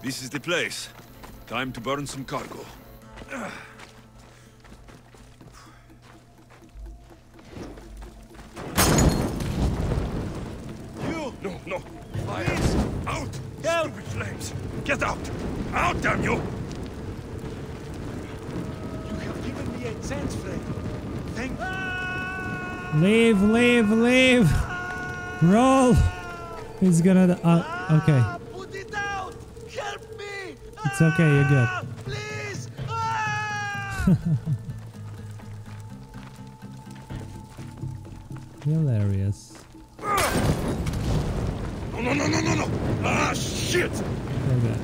This is the place. Time to burn some cargo. You! No, no! Fire! Please. Out! Help! Stupid flames! Get out! Out, damn you! You have given me a chance, friend. Thank you. Leave, leave, leave! Roll! He's gonna... okay. Put it out! Help me! It's okay, you're good. Please! Hilarious. No, no, no, no, no, no! Ah, shit! Okay.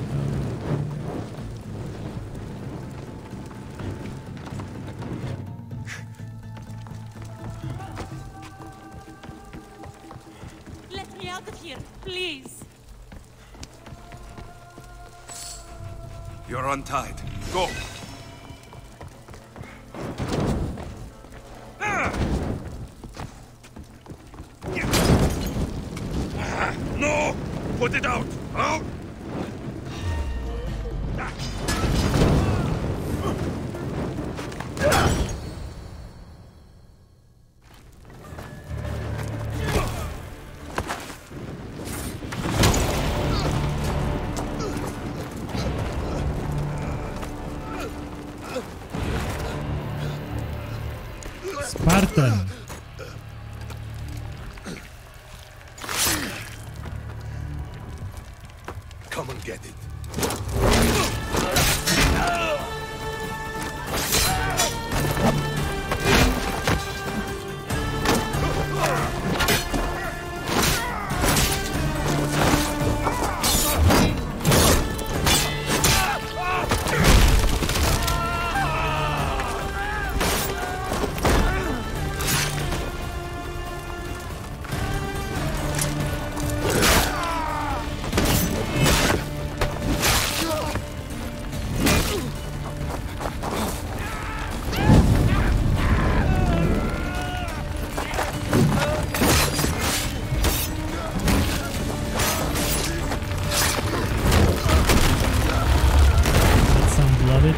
Let me out of here, please. You're untied. Go! No! Put it out! Out! Spartan. Come and get it.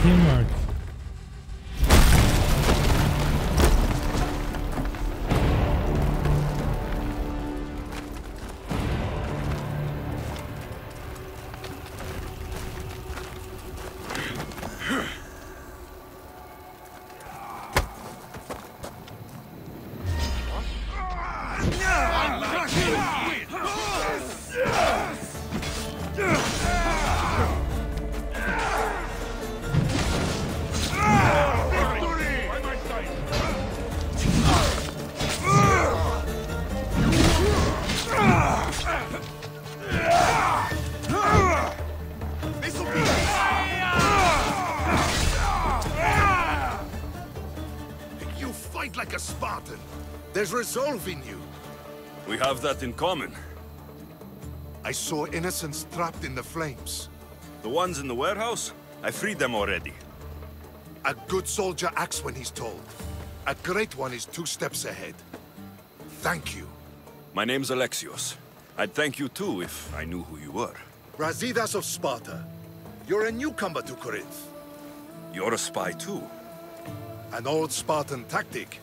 Teamwork. Like a Spartan. There's resolve in you. We have that in common. I saw innocents trapped in the flames. The ones in the warehouse? I freed them already. A good soldier acts when he's told. A great one is 2 steps ahead. Thank you. My name's Alexios. I'd thank you too if I knew who you were. Leonidas of Sparta. You're a newcomer to Corinth. You're a spy too. An old Spartan tactic.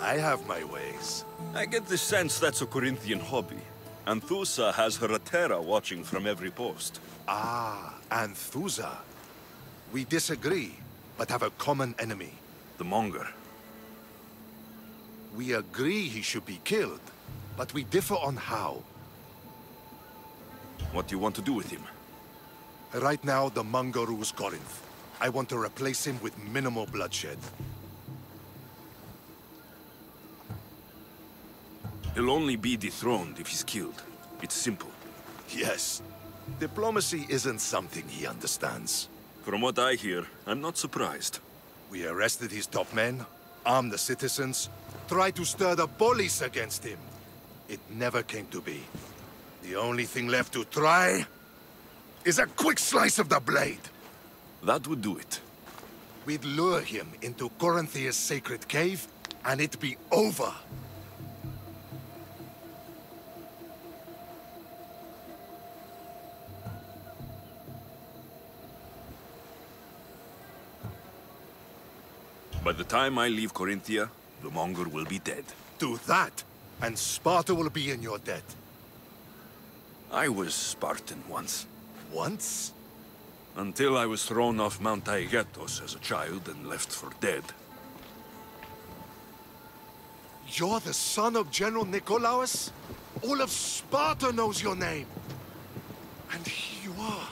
I have my ways. I get the sense that's a Corinthian hobby. Anthusa has her Atera watching from every post. Ah, Anthusa. We disagree, but have a common enemy. The Monger. We agree he should be killed, but we differ on how. What do you want to do with him? Right now, the Monger rules Corinth. I want to replace him with minimal bloodshed. He'll only be dethroned if he's killed. It's simple. Yes. Diplomacy isn't something he understands. From what I hear, I'm not surprised. We arrested his top men, armed the citizens, tried to stir the police against him. It never came to be. The only thing left to try is a quick slice of the blade. That would do it. We'd lure him into Corinthia's sacred cave, and it'd be over. By the time I leave Corinthia, the Mongol will be dead. Do that, and Sparta will be in your debt. I was Spartan once. Once? Until I was thrown off Mount Taygetos as a child and left for dead. You're the son of General Nikolaos? All of Sparta knows your name. And here you are,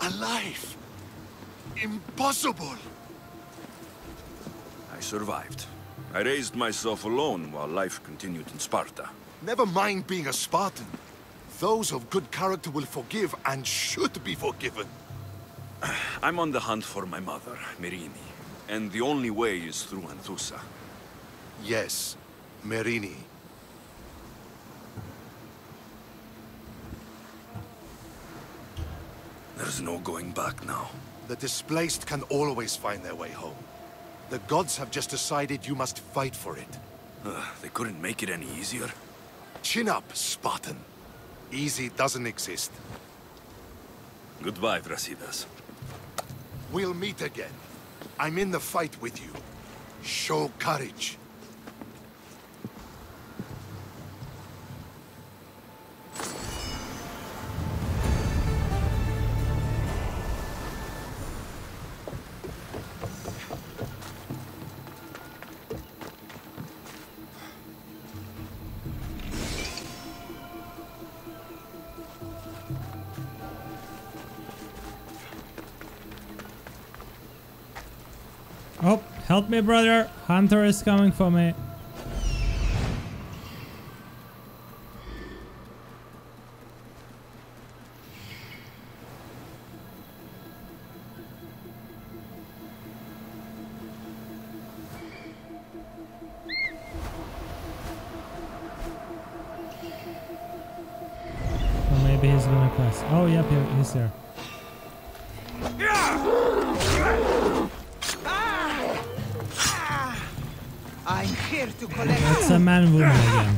alive. Impossible. I survived. I raised myself alone while life continued in Sparta. Never mind being a Spartan. Those of good character will forgive and should be forgiven. I'm on the hunt for my mother, Merini. And the only way is through Anthusa. Yes, Merini. There's no going back now. The displaced can always find their way home. The gods have just decided you must fight for it. They couldn't make it any easier. Chin up, Spartan. Easy doesn't exist. Goodbye, Brasidas. We'll meet again. I'm in the fight with you. Show courage. Oh, help me, brother. Hunter is coming for me. Or maybe he's gonna pass. Oh, yep, he's there. I'm here to collect. That's a man woman again.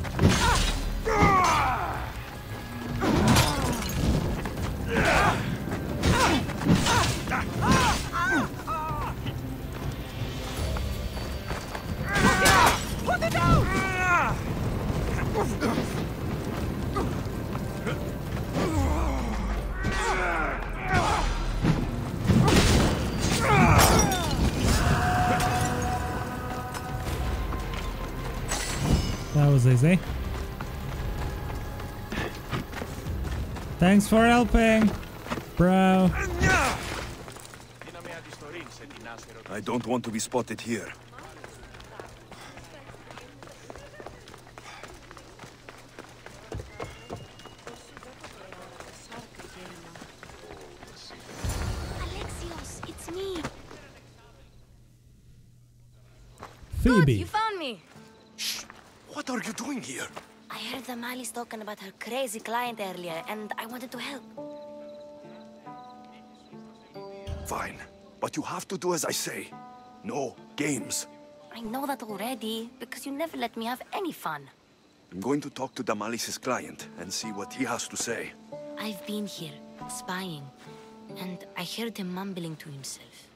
Put it down! That was easy. Thanks for helping, bro. I don't want to be spotted here. Alexios, it's me. Phoebe. Good, you found me. What are you doing here? I heard the Mali's talking about her crazy client earlier, and I wanted to help. Fine, but you have to do as I say. No games. I know that already, because you never let me have any fun. I'm going to talk to Damalis' client and see what he has to say. I've been here, spying, and I heard him mumbling to himself.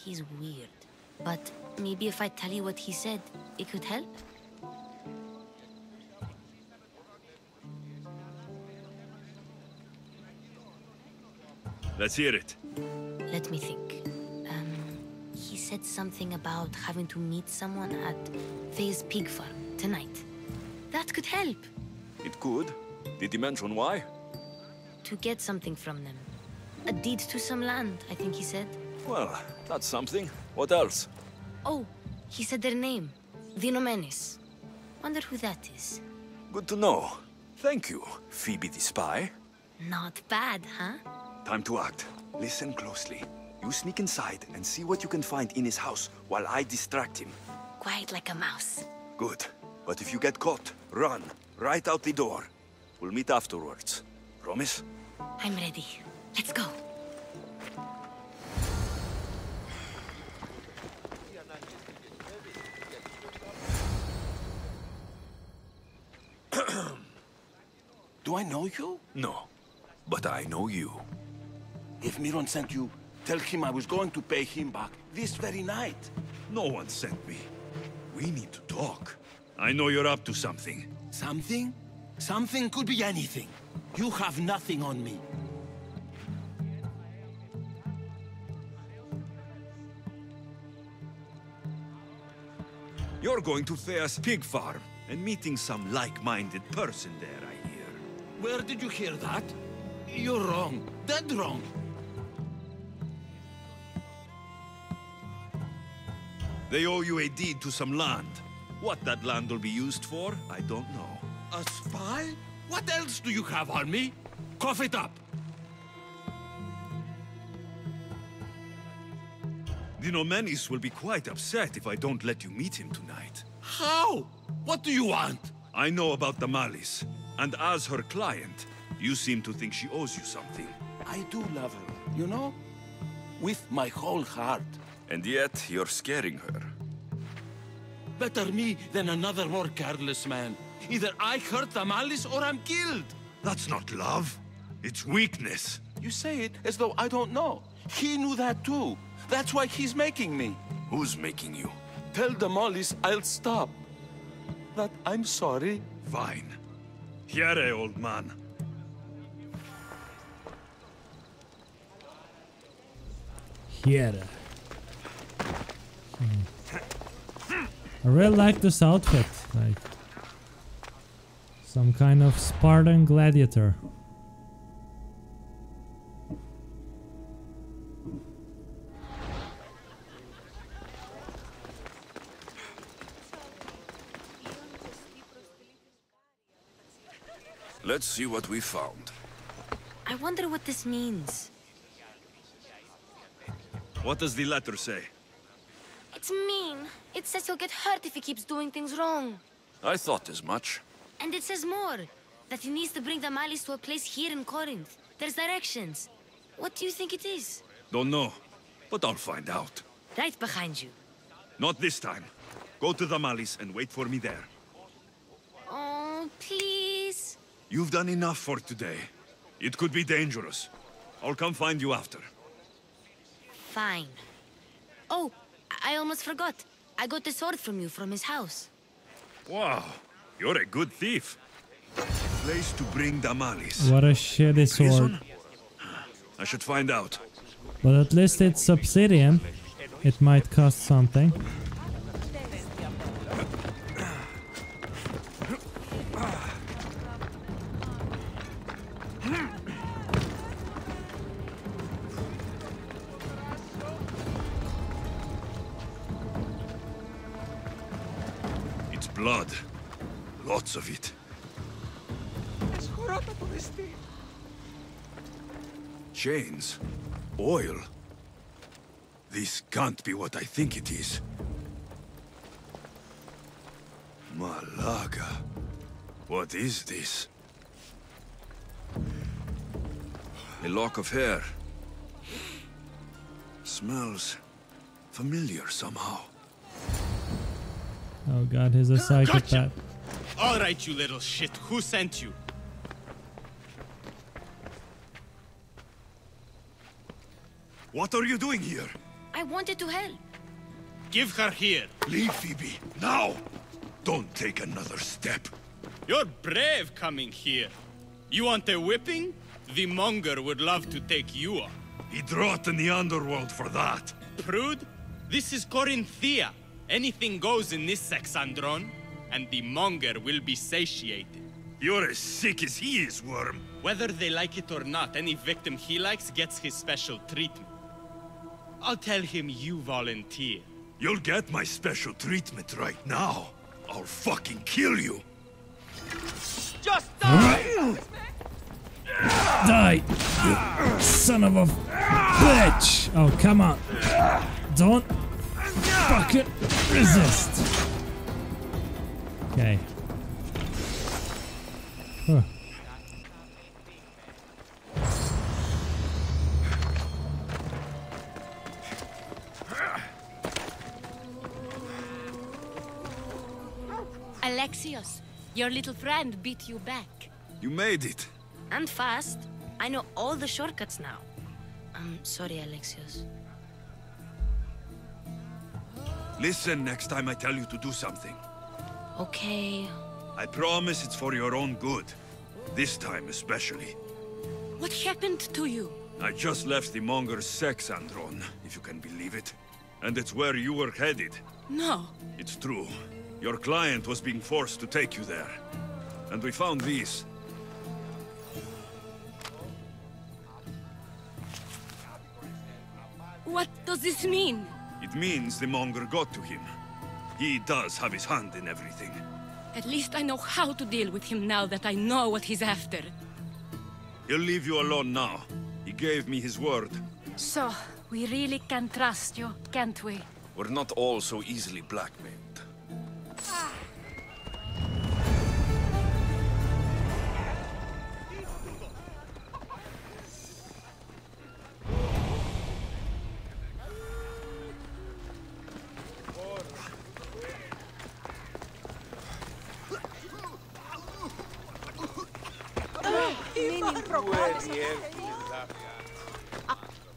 He's weird. But maybe if I tell you what he said, it could help? Let's hear it. Let me think. He said something about having to meet someone at Faye's pig farm tonight. That could help. It could. Did he mention why? To get something from them. A deed to some land, I think he said. Well, that's something. What else? Oh, he said their name. Vinomenes. Wonder who that is. Good to know. Thank you, Phoebe the spy. Not bad, huh? Time to act. Listen closely. You sneak inside and see what you can find in his house while I distract him. Quiet like a mouse. Good. But if you get caught, run. Right out the door. We'll meet afterwards. Promise? I'm ready. Let's go. Do I know you? No. But I know you. If Miron sent you, tell him I was going to pay him back this very night. No one sent me. We need to talk. I know you're up to something. Something? Something could be anything. You have nothing on me. You're going to Thea's pig farm and meeting some like-minded person there, I hear. Where did you hear that? You're wrong. Dead wrong. They owe you a deed to some land. What that land will be used for, I don't know. A spy? What else do you have on me? Cough it up. The Nomenis will be quite upset if I don't let you meet him tonight. How? What do you want? I know about the Malis, and as her client, you seem to think she owes you something. I do love her, you know? With my whole heart. And yet, you're scaring her. Better me than another more careless man. Either I hurt the Malice or I'm killed. That's not love. It's weakness. You say it as though I don't know. He knew that too. That's why he's making me. Who's making you? Tell the Mollies I'll stop. That I'm sorry. Fine. Here, old man. Here. I really like this outfit. Like some kind of Spartan gladiator. Let's see what we found. I wonder what this means. What does the letter say? It's mean. It says he'll get hurt if he keeps doing things wrong. I thought as much. And it says more. That he needs to bring the Malice to a place here in Corinth. There's directions. What do you think it is? Don't know, but I'll find out. Right behind you. Not this time. Go to the Malis and wait for me there. Oh, please. You've done enough for today. It could be dangerous. I'll come find you after. Fine. Oh, I almost forgot. I got the sword from you from his house. Wow, you're a good thief. Place to bring the Malis. What a shitty sword. Prison? I should find out. But at least it's obsidian. It might cost something. It's blood. Lots of it. Chains. Oil. This can't be what I think it is. Malaga. What is this? A lock of hair. Smells familiar somehow. Oh god, he's a psychopath. All right, you little shit. Who sent you? What are you doing here? I wanted to help. Give her here. Leave, Phoebe, now! Don't take another step. You're brave coming here. You want a whipping? The monger would love to take you on. He'd rot in the underworld for that. Prude, this is Corinthia. Anything goes in this Sexandron, and the monger will be satiated. You're as sick as he is, Worm. Whether they like it or not, any victim he likes gets his special treatment. I'll tell him you volunteer. You'll get my special treatment right now. I'll fucking kill you. Just die! Die! You son of a bitch! Oh, come on. Don't fucking resist. Okay. Huh. Alexios, your little friend beat you back. You made it. And fast. I know all the shortcuts now. I'm sorry, Alexios. Listen next time I tell you to do something. Okay. I promise it's for your own good. This time especially. What happened to you? I just left the monger's sex andron, if you can believe it. And it's where you were headed. No. It's true. Your client was being forced to take you there. And we found these. What does this mean? It means the monger got to him. He does have his hand in everything. At least I know how to deal with him now that I know what he's after. He'll leave you alone now. He gave me his word. So, we really can trust you, can't we? We're not all so easily blackmailed.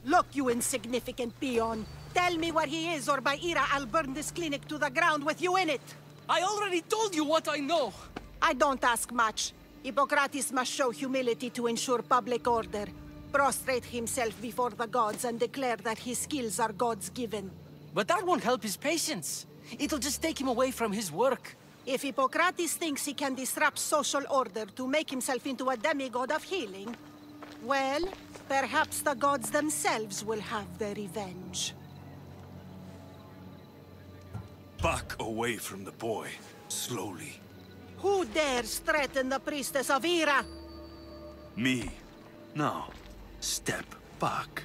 Look, you insignificant peon. Tell me where he is, or by Ira, I'll burn this clinic to the ground with you in it. I already told you what I know. I don't ask much. Hippocrates must show humility to ensure public order. Prostrate himself before the gods and declare that his skills are gods given. But that won't help his patients. It'll just take him away from his work. If Hippocrates thinks he can disrupt social order to make himself into a demigod of healing, well, perhaps the gods themselves will have their revenge. Back away from the boy, slowly. Who dares threaten the priestess of Ira? Me. Now, step back.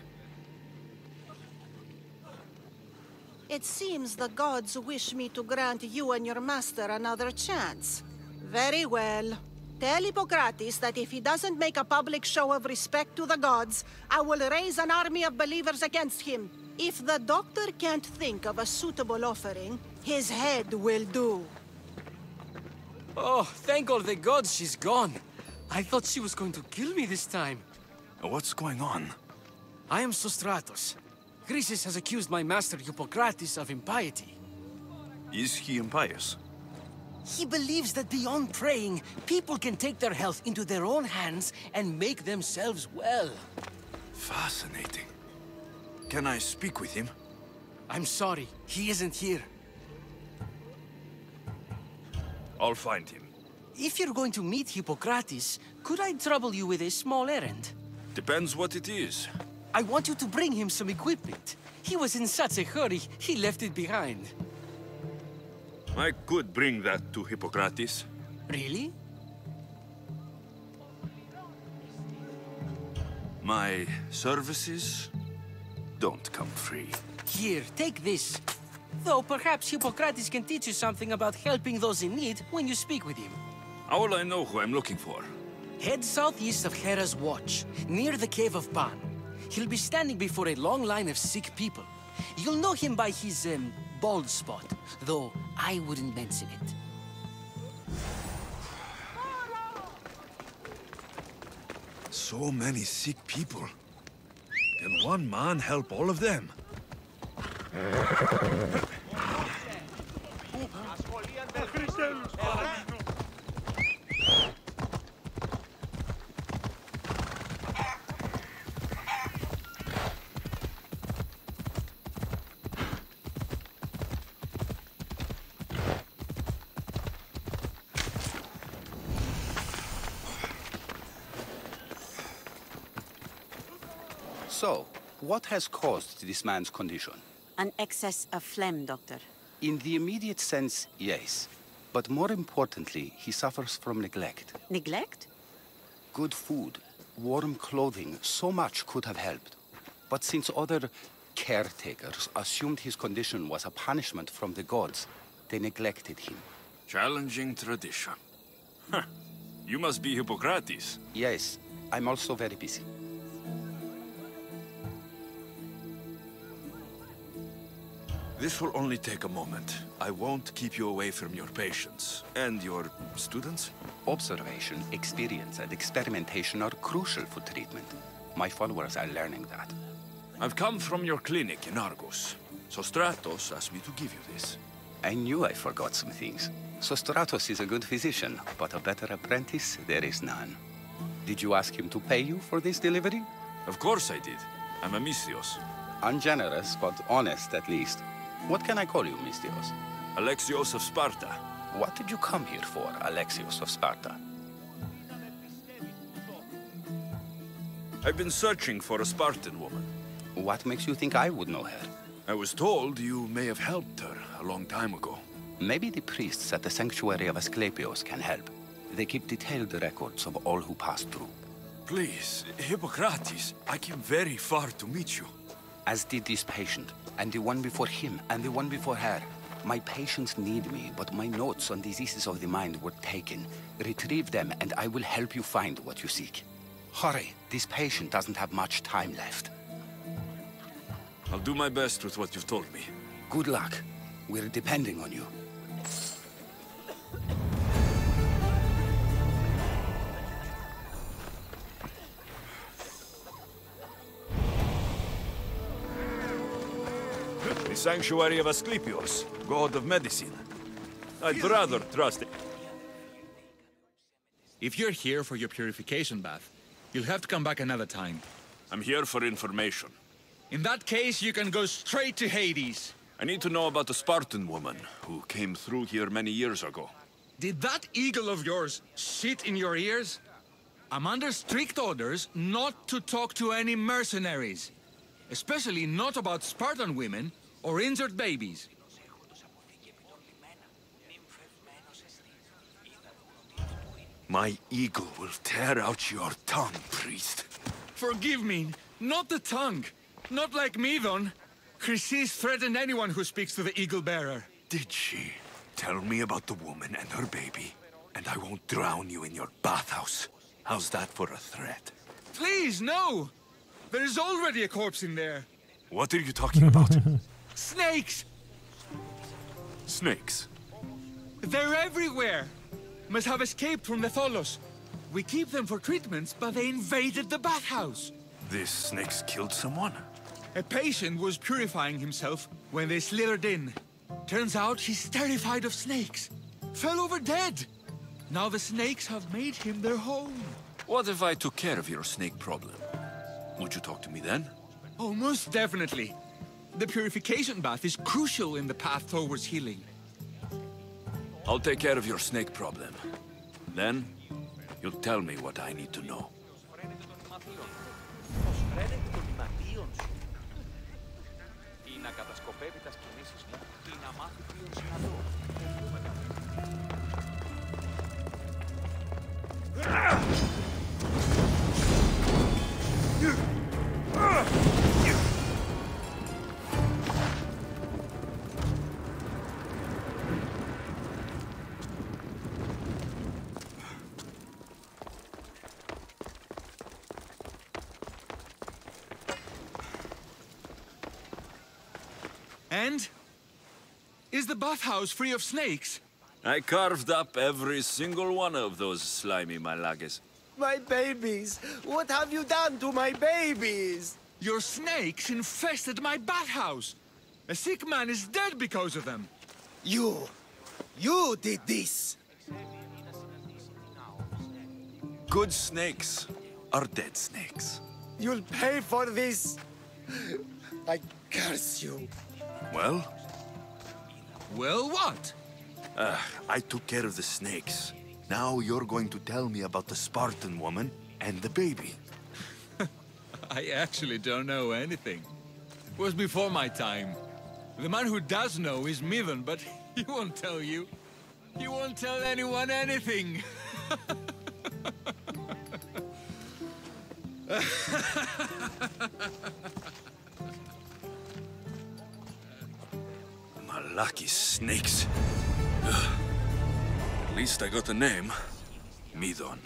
It seems the gods wish me to grant you and your master another chance. Very well. Tell Hippocrates that if he doesn't make a public show of respect to the gods, I will raise an army of believers against him. If the doctor can't think of a suitable offering, his head will do. Oh, thank all the gods she's gone. I thought she was going to kill me this time. What's going on? I am Sostratos. Chrysis has accused my master Hippocrates of impiety. Is he impious? He believes that beyond praying, people can take their health into their own hands and make themselves well. Fascinating. Can I speak with him? I'm sorry, he isn't here. I'll find him. If you're going to meet Hippocrates, could I trouble you with a small errand? Depends what it is. I want you to bring him some equipment. He was in such a hurry, he left it behind. I could bring that to Hippocrates. Really? My services don't come free. Here, take this. Though perhaps Hippocrates can teach you something about helping those in need when you speak with him. How will I know who I'm looking for? Head southeast of Hera's Watch, near the Cave of Pan. He'll be standing before a long line of sick people. You'll know him by his, bald spot, though I wouldn't mention it. So many sick people. Can one man help all of them? So, what has caused this man's condition? An excess of phlegm, Doctor. In the immediate sense, yes. But more importantly, he suffers from neglect. Neglect? Good food, warm clothing, so much could have helped. But since other caretakers assumed his condition was a punishment from the gods, they neglected him. Challenging tradition. Huh. You must be Hippocrates. Yes, I'm also very busy. This will only take a moment. I won't keep you away from your patients. And your students? Observation, experience, and experimentation are crucial for treatment. My followers are learning that. I've come from your clinic in Argos. Sostratos asked me to give you this. I knew I forgot some things. Sostratos is a good physician, but a better apprentice there is none. Did you ask him to pay you for this delivery? Of course I did. I'm Amistios. Ungenerous, but honest at least. What can I call you, Mistios? Alexios of Sparta. What did you come here for, Alexios of Sparta? I've been searching for a Spartan woman. What makes you think I would know her? I was told you may have helped her a long time ago. Maybe the priests at the sanctuary of Asclepios can help. They keep detailed records of all who pass through. Please, Hippocrates, I came very far to meet you. As did this patient, and the one before him, and the one before her. My patients need me, but my notes on diseases of the mind were taken. Retrieve them, and I will help you find what you seek. Hurry, this patient doesn't have much time left. I'll do my best with what you've told me. Good luck. We're depending on you. The sanctuary of Asclepios, god of medicine. I'd rather trust it. If you're here for your purification bath, you'll have to come back another time. I'm here for information. In that case, you can go straight to Hades. I need to know about a Spartan woman who came through here many years ago. Did that eagle of yours shit in your ears? I'm under strict orders not to talk to any mercenaries. Especially not about Spartan women or injured babies. My eagle will tear out your tongue, priest. Forgive me, not the tongue. Not like Medon. Chrysis threatened anyone who speaks to the eagle bearer. Did she? Tell me about the woman and her baby, and I won't drown you in your bathhouse. How's that for a threat? Please, no! There's already a corpse in there. What are you talking about? Snakes! Snakes? They're everywhere! Must have escaped from the Tholos. We keep them for treatments, but they invaded the bathhouse. These snakes killed someone? A patient was purifying himself when they slithered in. Turns out he's terrified of snakes. Fell over dead. Now the snakes have made him their home. What if I took care of your snake problem? Would you talk to me then? Oh, most definitely. The purification bath is crucial in the path towards healing. I'll take care of your snake problem. Then, you'll tell me what I need to know. And? Is the bathhouse free of snakes? I carved up every single one of those slimy malagas. My babies! What have you done to my babies? Your snakes infested my bathhouse! A sick man is dead because of them! You did this! Good snakes are dead snakes. You'll pay for this! I curse you. Well? Well, what? I took care of the snakes. Now you're going to tell me about the Spartan woman and the baby. I actually don't know anything. It was before my time. The man who does know is Medon, but he won't tell you. He won't tell anyone anything. Lucky snakes. At least I got a name. Medon.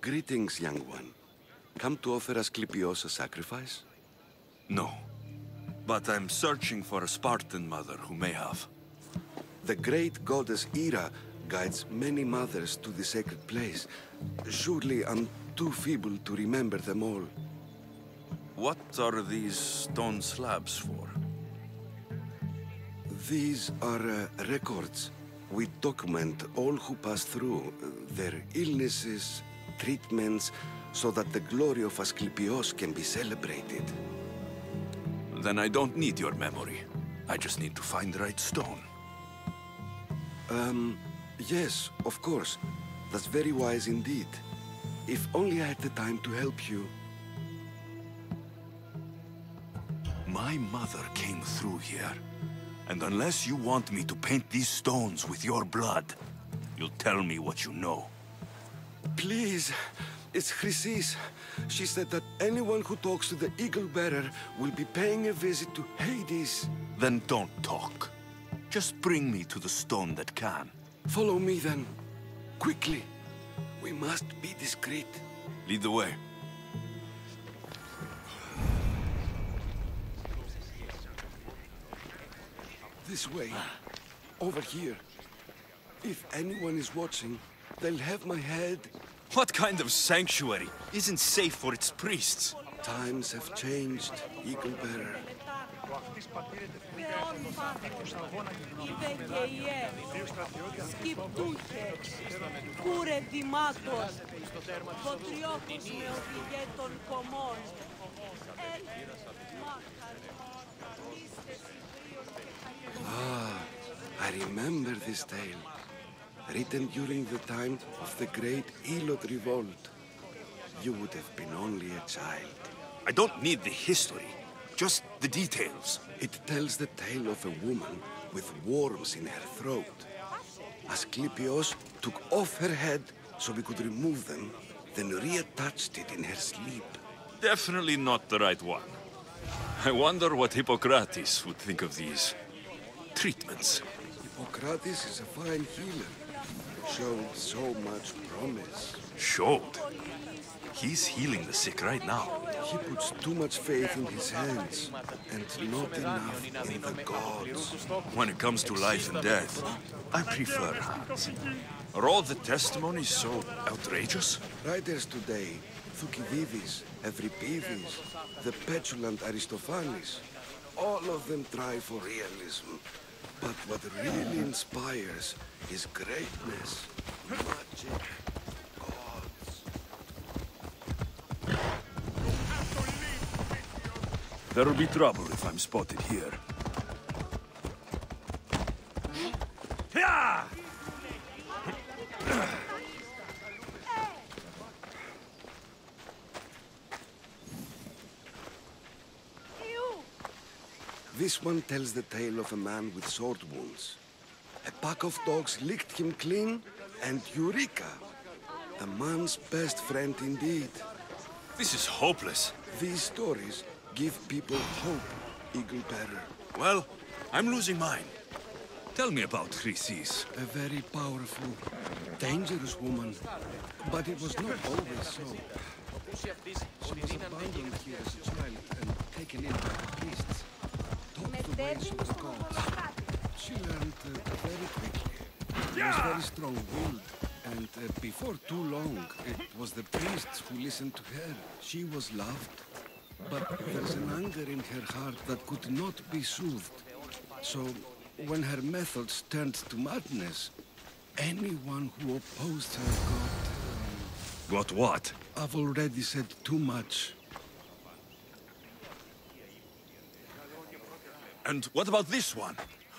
Greetings, young one. Come to offer Asclepios a sacrifice? No. But I'm searching for a Spartan mother who may have. The great goddess Ira guides many mothers to the sacred place. Surely I'm too feeble to remember them all. What are these stone slabs for? These are records. We document all who pass through, their illnesses, treatments, so that the glory of Asclepios can be celebrated. Then I don't need your memory. I just need to find the right stone. Yes, of course. That's very wise indeed. If only I had the time to help you. My mother came through here. And unless you want me to paint these stones with your blood, you'll tell me what you know. Please, it's Chrysis. She said that anyone who talks to the Eagle Bearer will be paying a visit to Hades. Then don't talk. Just bring me to the stone that can. Follow me then. Quickly. We must be discreet. Lead the way. This way. Over here. If anyone is watching, they'll have my head. What kind of sanctuary isn't safe for its priests? Times have changed, Eagle Bearer. Ah, I remember this tale. Written during the time of the Great Elot Revolt. You would have been only a child. I don't need the history, just the details. It tells the tale of a woman with worms in her throat. Asclepios took off her head so we could remove them, then reattached it in her sleep. Definitely not the right one. I wonder what Hippocrates would think of these treatments. Hippocrates is a fine healer. Showed so much promise. Showed? He's healing the sick right now. He puts too much faith in his hands, and not enough in the gods. When it comes to life and death, I prefer hands. Are all the testimonies so outrageous? Writers today, Thucydides, Euripides, the petulant Aristophanes, all of them try for realism. But what really inspires is greatness, magic, gods. There'll be trouble if I'm spotted here. This one tells the tale of a man with sword wounds. A pack of dogs licked him clean, and Eureka! A man's best friend indeed. This is hopeless. These stories give people hope, Eagle Bearer. Well, I'm losing mine. Tell me about Chrysis. A very powerful, dangerous woman. But it was not always so. She was abandoned here as a child and taken in by the priests. Taught the ways of the gods. She learned very quickly. She was very strong-willed. And before too long, it was the priests who listened to her. She was loved. But there's an anger in her heart that could not be soothed. So, when her methods turned to madness, anyone who opposed her got... Got what? I've already said too much. And what about this one?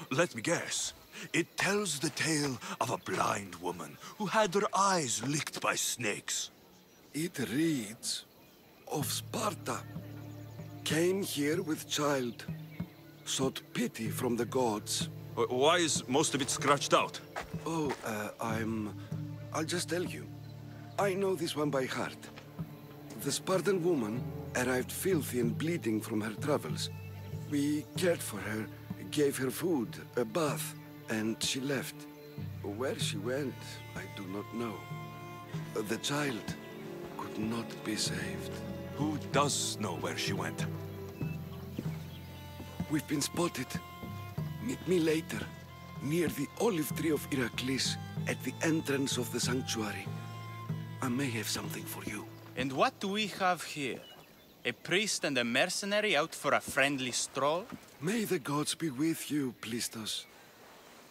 Let me guess. It tells the tale of a blind woman who had her eyes licked by snakes. It reads of Sparta. Came here with child. Sought pity from the gods. Why is most of it scratched out? Oh, I'll just tell you. I know this one by heart. The Spartan woman arrived filthy and bleeding from her travels. We cared for her, gave her food, a bath, and she left. Where she went, I do not know. The child could not be saved. Who does know where she went? We've been spotted. Meet me later, near the olive tree of Heracles, at the entrance of the sanctuary. I may have something for you. And what do we have here? A priest and a mercenary out for a friendly stroll? May the gods be with you, Plistos.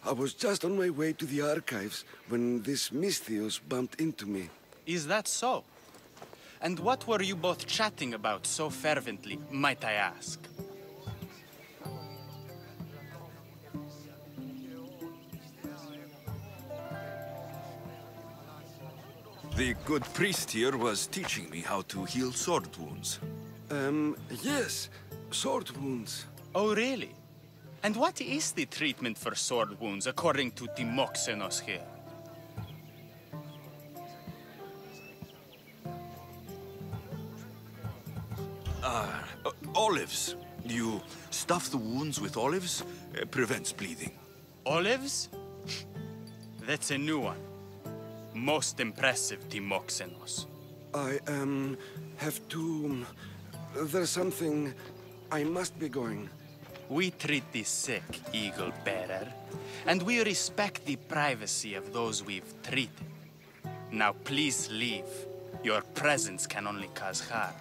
I was just on my way to the archives when this Misthios bumped into me. Is that so? And what were you both chatting about so fervently, might I ask? The good priest here was teaching me how to heal sword wounds. Yes. Sword wounds. Oh, really? And what is the treatment for sword wounds, according to Timoxenos here? Olives. You stuff the wounds with olives, prevents bleeding. Olives? That's a new one. Most impressive, Timoxenos. I, have to... There's something... I must be going. We treat the sick, Eagle Bearer, and we respect the privacy of those we've treated. Now please leave. Your presence can only cause harm.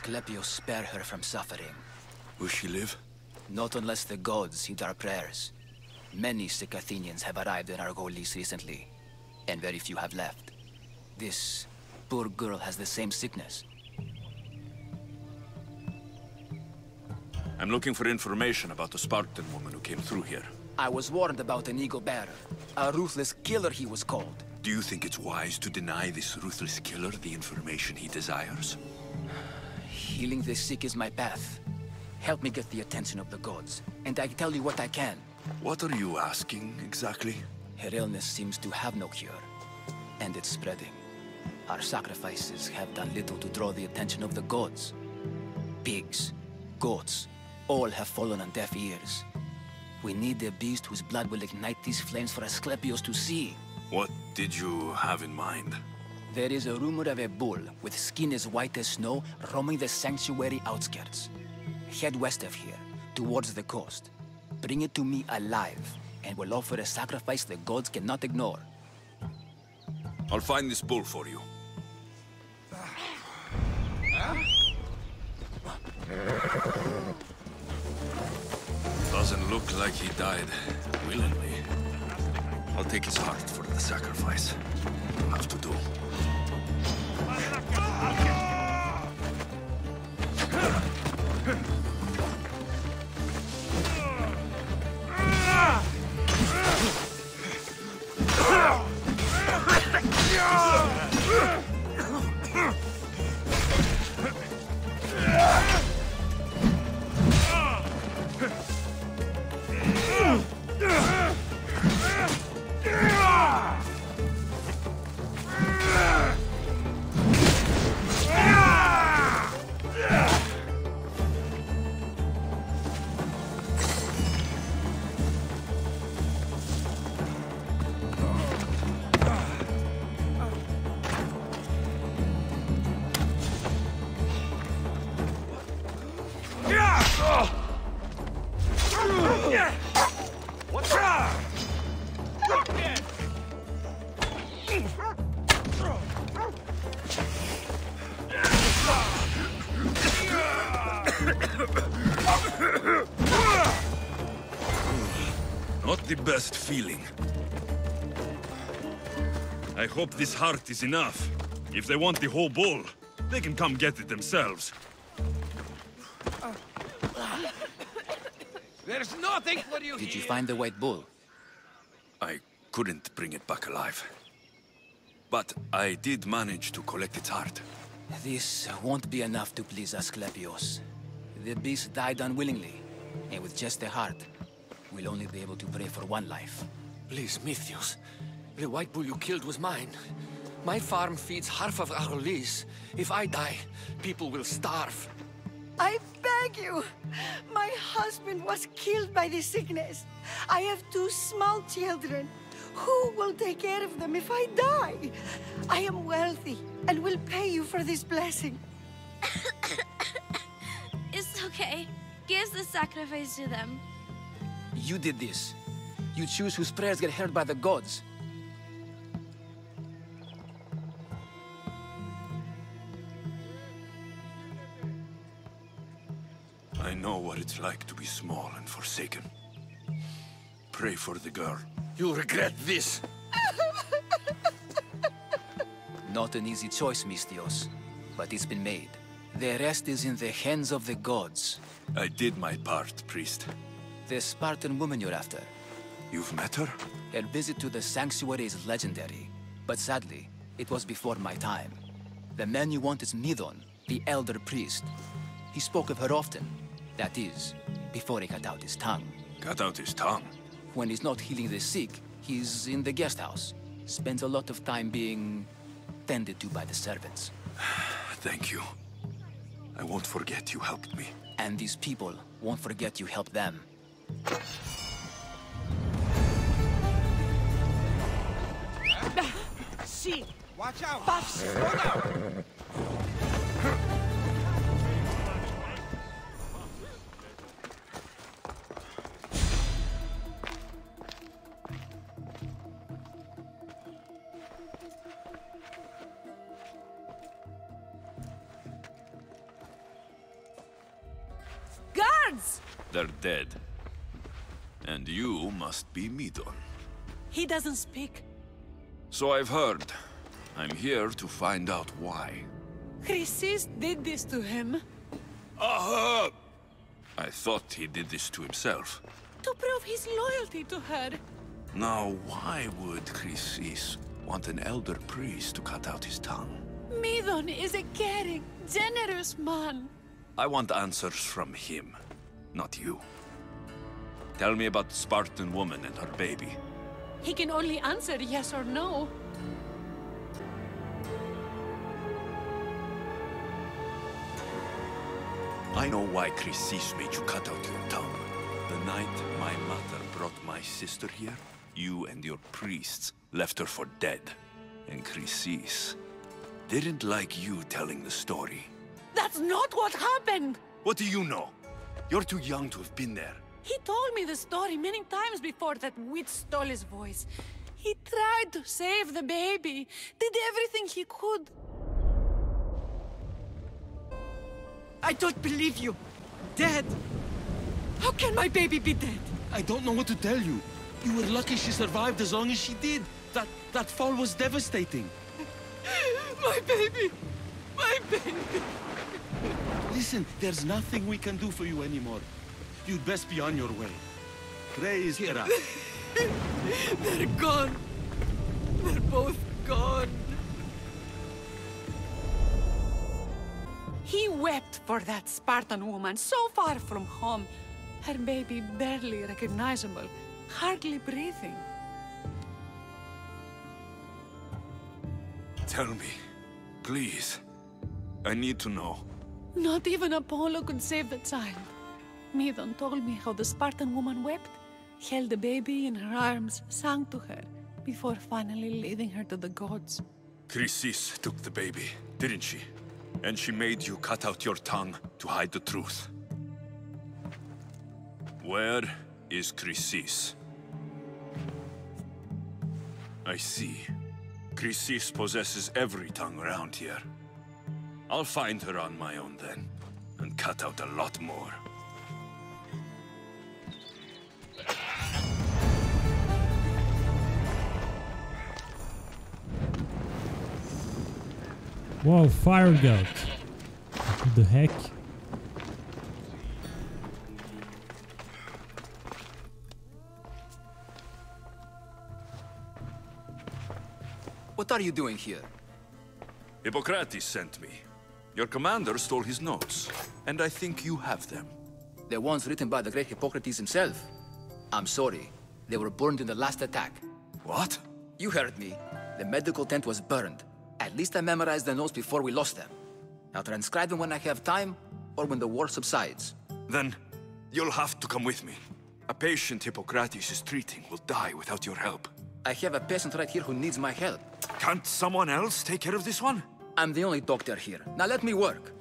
Asclepius spare her from suffering. Will she live? Not unless the gods heed our prayers. Many sick Athenians have arrived in Argolis recently, and very few have left. This poor girl has the same sickness. I'm looking for information about the Spartan woman who came through here. I was warned about an eagle bearer. A ruthless killer, he was called. Do you think it's wise to deny this ruthless killer the information he desires? Healing the sick is my path. Help me get the attention of the gods, and I tell you what I can. What are you asking, exactly? Her illness seems to have no cure, and it's spreading. Our sacrifices have done little to draw the attention of the gods. Pigs, goats, all have fallen on deaf ears. We need a beast whose blood will ignite these flames for Asclepius to see. What did you have in mind? There is a rumor of a bull with skin as white as snow roaming the sanctuary outskirts. Head west of here, towards the coast. Bring it to me alive, and we'll offer a sacrifice the gods cannot ignore. I'll find this bull for you. Doesn't look like he died willingly. I'll take his heart for the sacrifice. It'll have to do. Not the best feeling. I hope this heart is enough. If they want the whole bull, they can come get it themselves. There's nothing for you Did you find the white bull? I couldn't bring it back alive. But I did manage to collect its heart. This won't be enough to please Asclepius. The beast died unwillingly, and with just the heart, we'll only be able to pray for one life. Please, Mythios. The white bull you killed was mine. My farm feeds half of Argolis. If I die, people will starve. I beg you! My husband was killed by this sickness. I have 2 small children. Who will take care of them if I die? I am wealthy and will pay you for this blessing. It's okay. Give the sacrifice to them. You did this. You choose whose prayers get heard by the gods. I know what it's like to be small and forsaken. Pray for the girl. You'll regret this. Not an easy choice, Mystios, but it's been made. The rest is in the hands of the gods. I did my part, priest. The Spartan woman you're after. You've met her? Her visit to the sanctuary is legendary, but sadly, it was before my time. The man you want is Midon, the elder priest. He spoke of her often. That is, before he cut out his tongue. Cut out his tongue? When he's not healing the sick, he's in the guest house. Spends a lot of time being tended to by the servants. Thank you. I won't forget you helped me. And these people won't forget you helped them. See! Watch out! Buffs! Slow down! They're dead. And you must be Midon. He doesn't speak. So I've heard. I'm here to find out why. Chrysis did this to him. Aha! I thought he did this to himself. To prove his loyalty to her. Now, why would Chrysis want an elder priest to cut out his tongue? Midon is a caring, generous man. I want answers from him, not you. Tell me about the Spartan woman and her baby. He can only answer yes or no. I know why Chrysis made you cut out your tongue. The night my mother brought my sister here, you and your priests left her for dead. And Chrysis didn't like you telling the story. That's not what happened! What do you know? You're too young to have been there. He told me the story many times before that witch stole his voice. He tried to save the baby, did everything he could. I don't believe you. Dead? How can my baby be dead? I don't know what to tell you. You were lucky she survived as long as she did. That fall was devastating. My baby! My baby! Listen, there's nothing we can do for you anymore. You'd best be on your way. Praise Hera. They're gone. They're both gone. He wept for that Spartan woman so far from home. Her baby barely recognizable, hardly breathing. Tell me, please. I need to know. Not even Apollo could save the child. Midon told me how the Spartan woman wept, held the baby in her arms, sang to her, before finally leading her to the gods. Chrysis took the baby, didn't she? And she made you cut out your tongue to hide the truth. Where is Chrysis? I see. Chrysis possesses every tongue around here. I'll find her on my own then, and cut out a lot more. Whoa, fire goat. What the heck? What are you doing here? Hippocrates sent me. Your commander stole his notes, and I think you have them. The ones written by the great Hippocrates himself. I'm sorry. They were burned in the last attack. What? You heard me. The medical tent was burned. At least I memorized the notes before we lost them. I'll transcribe them when I have time, or when the war subsides. Then, you'll have to come with me. A patient Hippocrates is treating will die without your help. I have a patient right here who needs my help. Can't someone else take care of this one? I'm the only doctor here. Now let me work.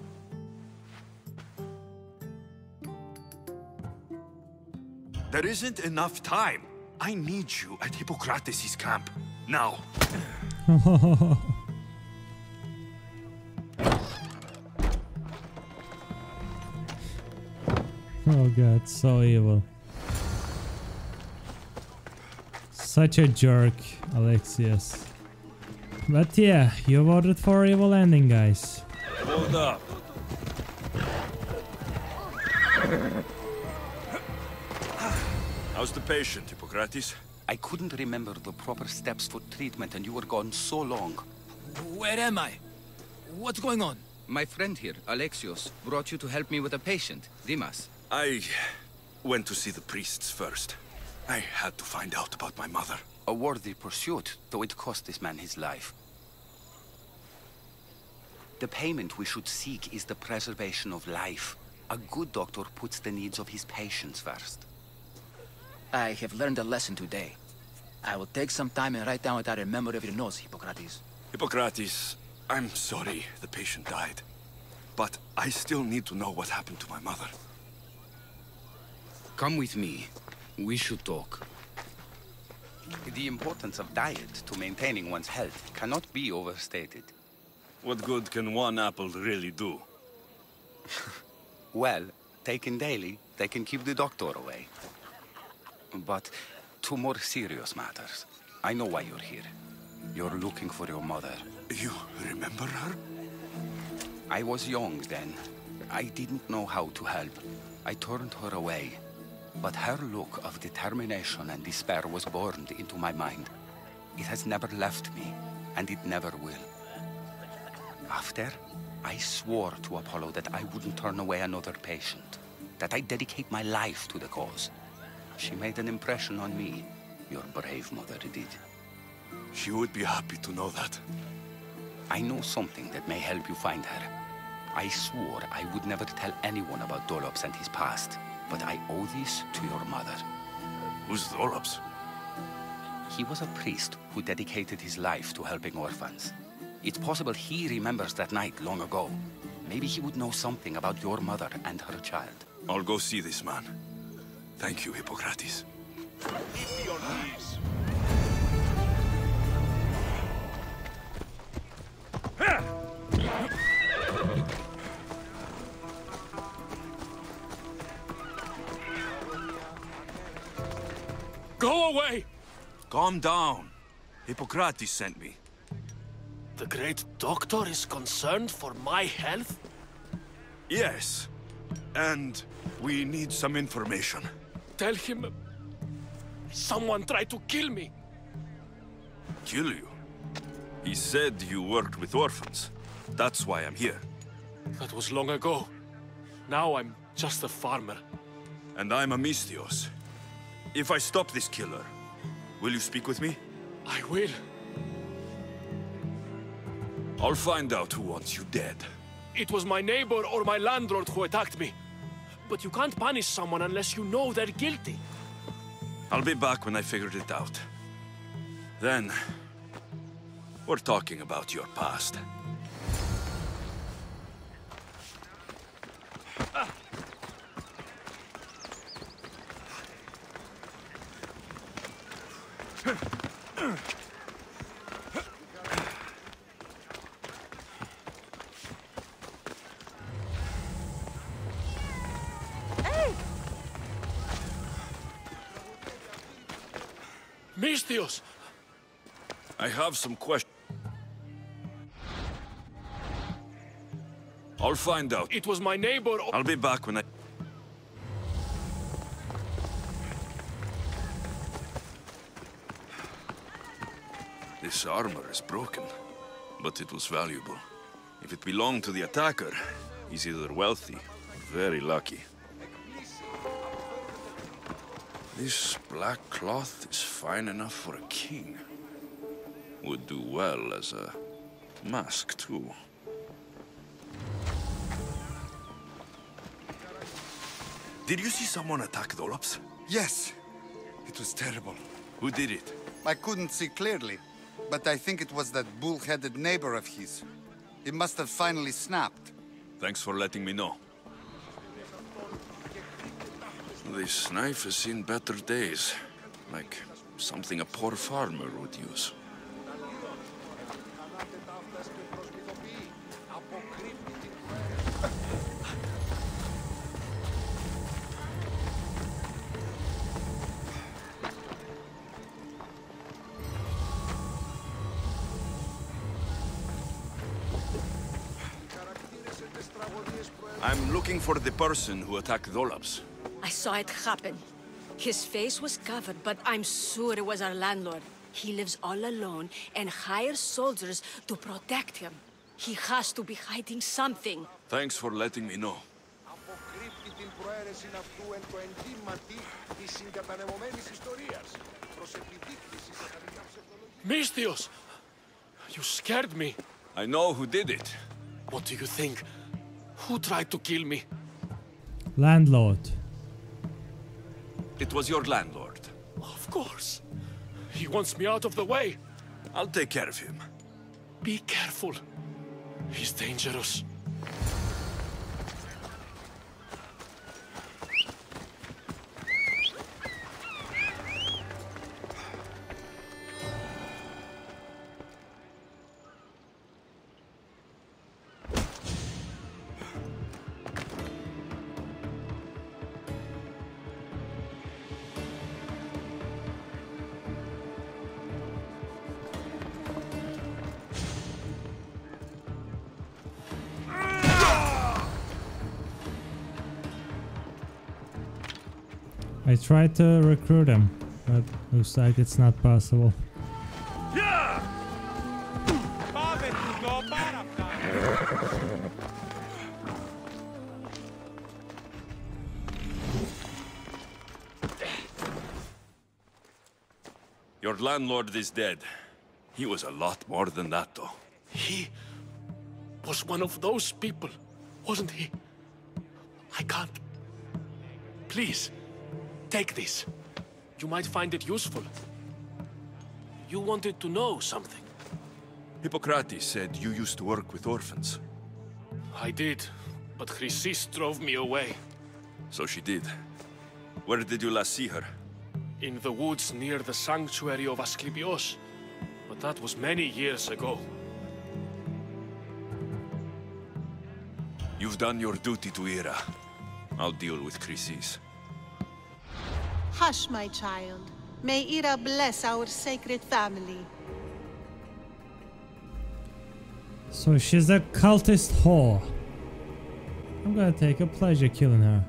There isn't enough time. I need you at Hippocrates' camp. Now. Oh god, so evil. Such a jerk, Alexios. But yeah, you voted for evil ending, guys. Hold up. How's the patient, Hippocrates? I couldn't remember the proper steps for treatment and you were gone so long. Where am I? What's going on? My friend here, Alexios, brought you to help me with a patient, Dimas. I went to see the priests first. I had to find out about my mother. A worthy pursuit, though it cost this man his life. The payment we should seek is the preservation of life. A good doctor puts the needs of his patients first. I have learned a lesson today. I will take some time and write down what I remember of your notes, Hippocrates. Hippocrates, I'm sorry the patient died. But I still need to know what happened to my mother. Come with me. We should talk. The importance of diet to maintaining one's health cannot be overstated. What good can one apple really do? Well, Taken daily, they can keep the doctor away. But to more serious matters, I know why you're here. You're looking for your mother. You remember her? I was young then. I didn't know how to help. I turned her away. But her look of determination and despair was burned into my mind. It has never left me, and it never will. After, I swore to Apollo that I wouldn't turn away another patient, that I'd dedicate my life to the cause. She made an impression on me. Your brave mother did. She would be happy to know that. I know something that may help you find her. I swore I would never tell anyone about Dolops and his past, but I owe this to your mother. Who's Dolops? He was a priest who dedicated his life to helping orphans. It's possible he remembers that night long ago. Maybe he would know something about your mother and her child. I'll go see this man. Thank you, Hippocrates. Keep your knees. Go away! Calm down. Hippocrates sent me. The great doctor is concerned for my health? Yes. And we need some information. Tell him... someone tried to kill me. Kill you? He said you worked with orphans. That's why I'm here. That was long ago. Now I'm just a farmer. And I'm Amistios. If I stop this killer, will you speak with me? I will. I'll find out who wants you dead. It was my neighbor or my landlord who attacked me. But you can't punish someone unless you know they're guilty. I'll be back when I figured it out. Then, we're talking about your past. Mistios! I have some questions. I'll find out. It was my neighbor. I'll be back when I... This armor is broken, but it was valuable. If it belonged to the attacker, he's either wealthy or very lucky. This black cloth is fine enough for a king. Would do well as a mask, too. Did you see someone attack Dolops? Yes. It was terrible. Who did it? I couldn't see clearly, but I think it was that bull-headed neighbor of his. He must have finally snapped. Thanks for letting me know. This knife has seen better days. Like something a poor farmer would use. I'm looking for the person who attacked Dolops. I saw it happen. His face was covered, but I'm sure it was our landlord. He lives all alone and hires soldiers to protect him. He has to be hiding something. Thanks for letting me know. Mistios! You scared me. I know who did it. What do you think? Who tried to kill me? Landlord. It was your landlord. Of course. He wants me out of the way. I'll take care of him. Be careful. He's dangerous. I tried to recruit him, but looks like it's not possible. Your landlord is dead. He was a lot more than that, though. He was one of those people, wasn't he? I can't. Please, take this. You might find it useful. You wanted to know something. Hippocrates said you used to work with orphans. I did, but Chrysis drove me away. So she did. Where did you last see her? In the woods near the sanctuary of Asclepios. But that was many years ago. You've done your duty to Ira. I'll deal with Chrysis. Hush, my child. May Ira bless our sacred family. So she's a cultist whore. I'm gonna take a pleasure killing her.